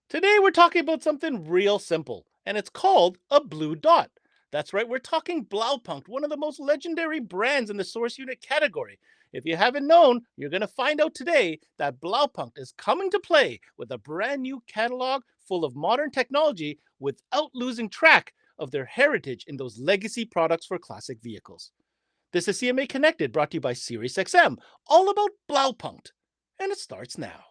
Today we're talking about something real simple, and it's called a blue dot. That's right, we're talking Blaupunkt, one of the most legendary brands in the source unit category. If you haven't known, you're going to find out today that Blaupunkt is coming to play with a brand new catalog full of modern technology without losing track of their heritage in those legacy products for classic vehicles. This is CMA Connected, brought to you by SiriusXM, all about Blaupunkt. And it starts now.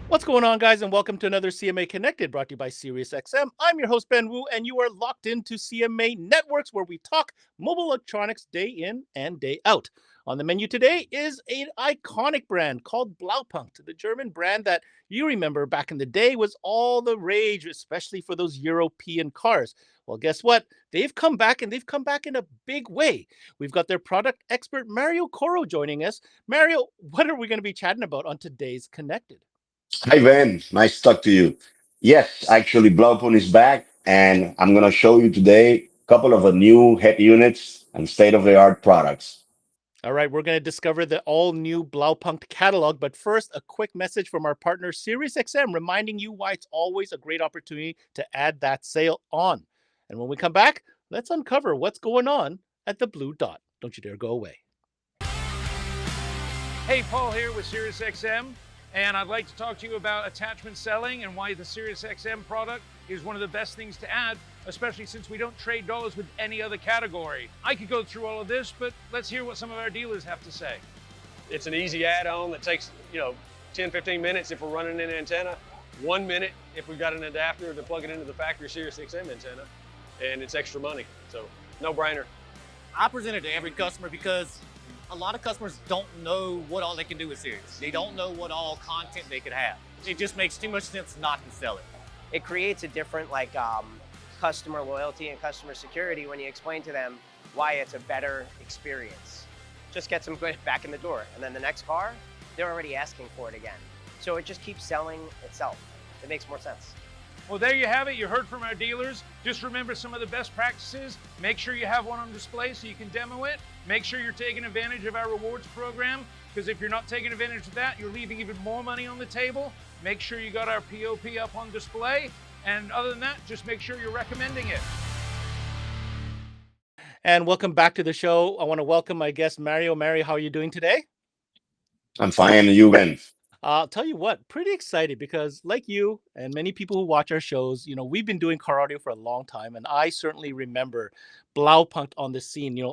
What's going on, guys, and welcome to another CMA Connected, brought to you by SiriusXM. I'm your host, Ben Wu, and you are locked into CMA Networks, where we talk mobile electronics day in and day out. On the menu today is an iconic brand called Blaupunkt, the German brand that you remember back in the day was all the rage, especially for those European cars. Well, guess what? They've come back, and they've come back in a big way. We've got their product expert, Mario Corro, joining us. Mario, what are we going to be chatting about on today's Connected? Hi, Ben. Nice to talk to you. Yes, actually, Blaupunkt is back, and I'm going to show you today a couple of new head units and state-of-the-art products. All right, we're going to discover the all new Blaupunkt catalog. But first, a quick message from our partner, SiriusXM, reminding you why it's always a great opportunity to add that sale on. And when we come back, let's uncover what's going on at the Blue Dot. Don't you dare go away. Hey, Paul here with SiriusXM, and I'd like to talk to you about attachment selling and why the SiriusXM product is one of the best things to add, especially since we don't trade dollars with any other category. I could go through all of this, but let's hear what some of our dealers have to say. It's an easy add-on that takes, 10, 15 minutes if we're running an antenna, 1 minute if we've got an adapter to plug it into the factory SiriusXM antenna, and it's extra money. So, no brainer. I present it to every customer because a lot of customers don't know what all they can do with Sirius. They don't know what all content they could have. It just makes too much sense not to sell it. It creates a different customer loyalty and customer security when you explain to them why it's a better experience. Just gets them back in the door, and then the next car, they're already asking for it again. So it just keeps selling itself. It makes more sense. Well, there you have it. You heard from our dealers. Just remember some of the best practices. Make sure you have one on display so you can demo it. Make sure you're taking advantage of our rewards program, because if you're not taking advantage of that, you're leaving even more money on the table. Make sure you got our POP up on display. And other than that, just make sure you're recommending it. And welcome back to the show. I want to welcome my guest, Mario. Mario, how are you doing today? I'm fine, and you, Ben? I'll tell you what, pretty excited because, like you and many people who watch our shows, we've been doing car audio for a long time, and I certainly remember Blaupunkt on the scene.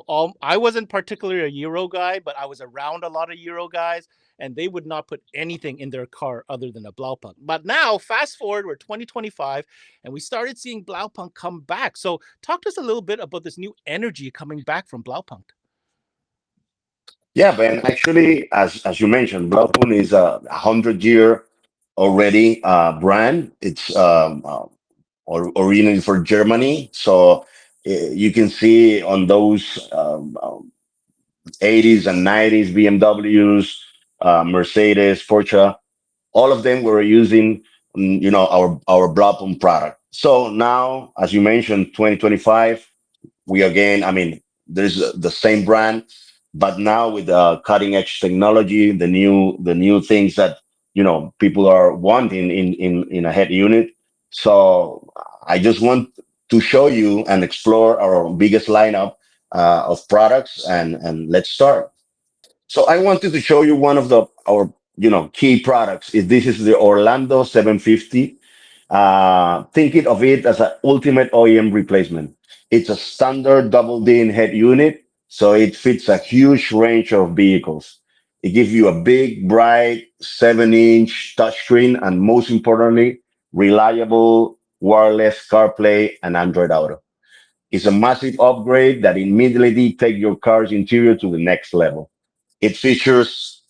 I wasn't particularly a Euro guy, but I was around a lot of Euro guys, and they would not put anything in their car other than a Blaupunkt. But now, fast forward, we're 2025, and we started seeing Blaupunkt come back. So, talk to us a little bit about this new energy coming back from Blaupunkt. Yeah, Ben. Actually, as you mentioned, Blaupunkt is a 100-year already brand. It's originally for Germany, so you can see on those 80s and 90s BMWs, Mercedes, Porsche, all of them were using our Blaupunkt product. So now, as you mentioned, 2025, we again, I mean, there's the same brand, but now with cutting edge technology, the new things that people are wanting in a head unit. So I just want to show you and explore our biggest lineup of products, and let's start. So I wanted to show you one of the our key products. This is the Orlando 750. Thinking of it as an ultimate OEM replacement. It's a standard double DIN head unit, so it fits a huge range of vehicles. It gives you a big, bright 7-inch touchscreen, and most importantly, reliable wireless CarPlay and Android Auto. It's a massive upgrade that immediately takes your car's interior to the next level. It features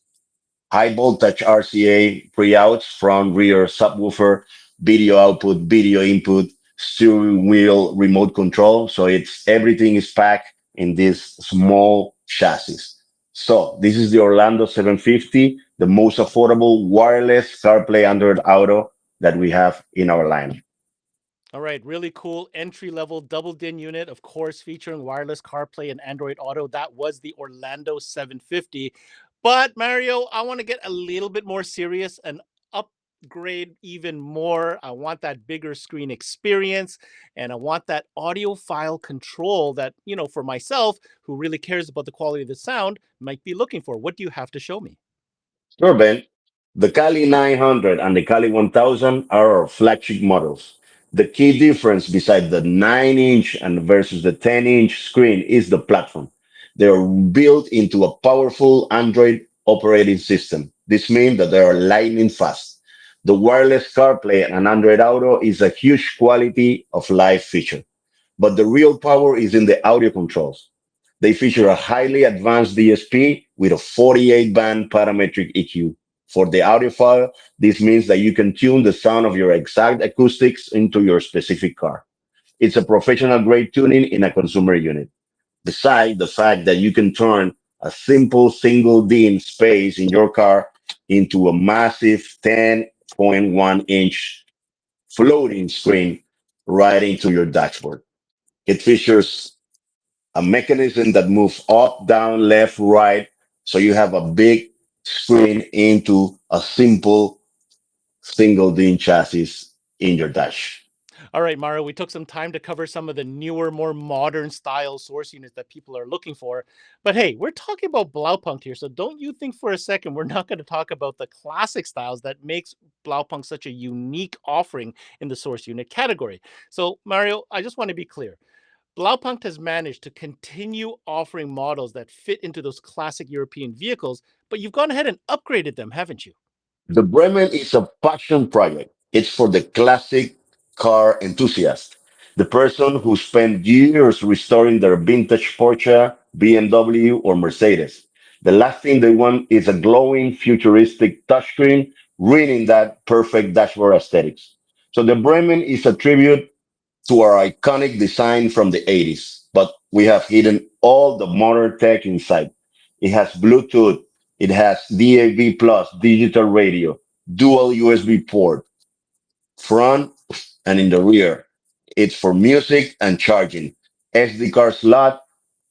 high voltage RCA pre-outs, front rear subwoofer, video output, video input, steering wheel remote control. So it's everything is packed in this small chassis. So this is the Orlando 750, the most affordable wireless CarPlay Android Auto that we have in our line. All right, really cool entry level double DIN unit, of course, featuring wireless CarPlay and Android Auto. That was the Orlando 750. But Mario, I want to get a little bit more serious and upgrade even more. I want that bigger screen experience and I want that audio file control that, for myself who really cares about the quality of the sound might be looking for. What do you have to show me? Sure, Ben. The Cali 900 and the Cali 1000 are our flagship models. The key difference beside the 9-inch and versus the 10-inch screen is the platform. They are built into a powerful Android operating system. This means that they are lightning fast. The wireless CarPlay and Android Auto is a huge quality of life feature, but the real power is in the audio controls. They feature a highly advanced DSP with a 48 band parametric EQ. For the audiophile, this means that you can tune the sound of your exact acoustics into your specific car. It's a professional grade tuning in a consumer unit. Besides the fact that you can turn a simple single DIN space in your car into a massive 10.1-inch floating screen right into your dashboard. It features a mechanism that moves up, down, left, right. So you have a big screen into a simple single DIN chassis in your dash. All right, Mario, we took some time to cover some of the newer, more modern style source units that people are looking for. But hey, we're talking about Blaupunkt here. So don't you think for a second we're not going to talk about the classic styles that makes Blaupunkt such a unique offering in the source unit category. So, Mario, I just want to be clear. Blaupunkt has managed to continue offering models that fit into those classic European vehicles, but you've gone ahead and upgraded them, haven't you? The Bremen is a passion project. It's for the classic car enthusiast, the person who spent years restoring their vintage Porsche, BMW, or Mercedes. The last thing they want is a glowing, futuristic touchscreen, ruining that perfect dashboard aesthetics. So the Bremen is a tribute to our iconic design from the 80s, but we have hidden all the modern tech inside. It has Bluetooth, it has DAB plus digital radio, dual USB port, front and in the rear. It's for music and charging. SD card slot,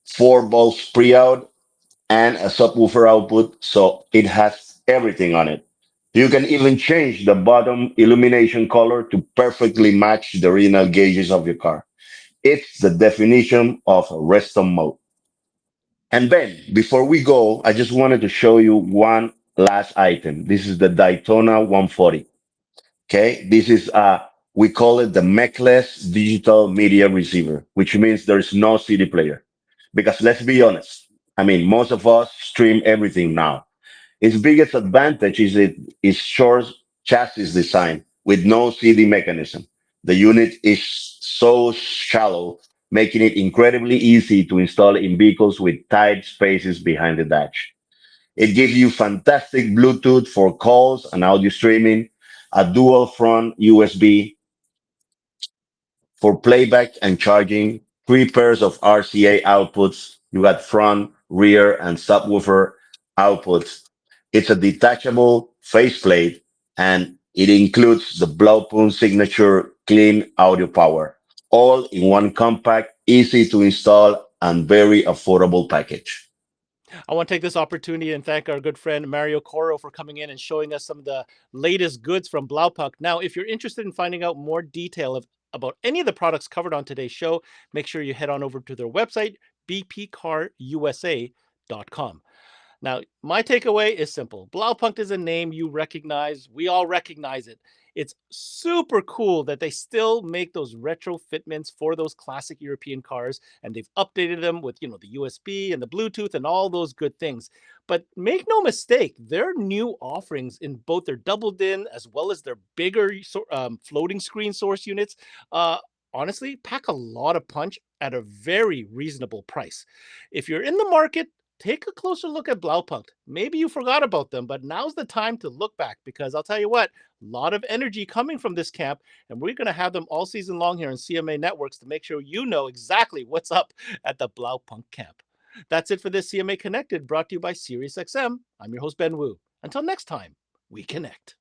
4 volts pre-out, and a subwoofer output, so it has everything on it. You can even change the bottom illumination color to perfectly match the original gauges of your car. It's the definition of resto mode. And Ben, before we go, I just wanted to show you one last item. This is the Daytona 140. Okay, this is we call it the Mechless digital media receiver, which means there's no CD player. Because let's be honest, I mean, most of us stream everything now. Its biggest advantage is its short chassis design with no CD mechanism. The unit is so shallow, making it incredibly easy to install in vehicles with tight spaces behind the dash. It gives you fantastic Bluetooth for calls and audio streaming, a dual front USB for playback and charging, 3 pairs of RCA outputs. You got front, rear, and subwoofer outputs. It's a detachable faceplate and it includes the Blaupunkt signature clean audio power, all in one compact, easy to install, and very affordable package. I want to take this opportunity and thank our good friend Mario Corro for coming in and showing us some of the latest goods from Blaupunkt. Now, if you're interested in finding out more detail about any of the products covered on today's show, make sure you head on over to their website, bpcarusa.com. Now, my takeaway is simple. Blaupunkt is a name you recognize. We all recognize it. It's super cool that they still make those retro fitments for those classic European cars, and they've updated them with, the USB and the Bluetooth and all those good things. But make no mistake, their new offerings in both their double din as well as their bigger floating screen source units, uh, honestly, pack a lot of punch at a very reasonable price. If you're in the market, take a closer look at Blaupunkt. Maybe you forgot about them, but now's the time to look back because I'll tell you what, a lot of energy coming from this camp, and we're going to have them all season long here on CMA Networks to make sure you know exactly what's up at the Blaupunkt camp. That's it for this CMA Connected, brought to you by SiriusXM. I'm your host, Ben Wu. Until next time, we connect.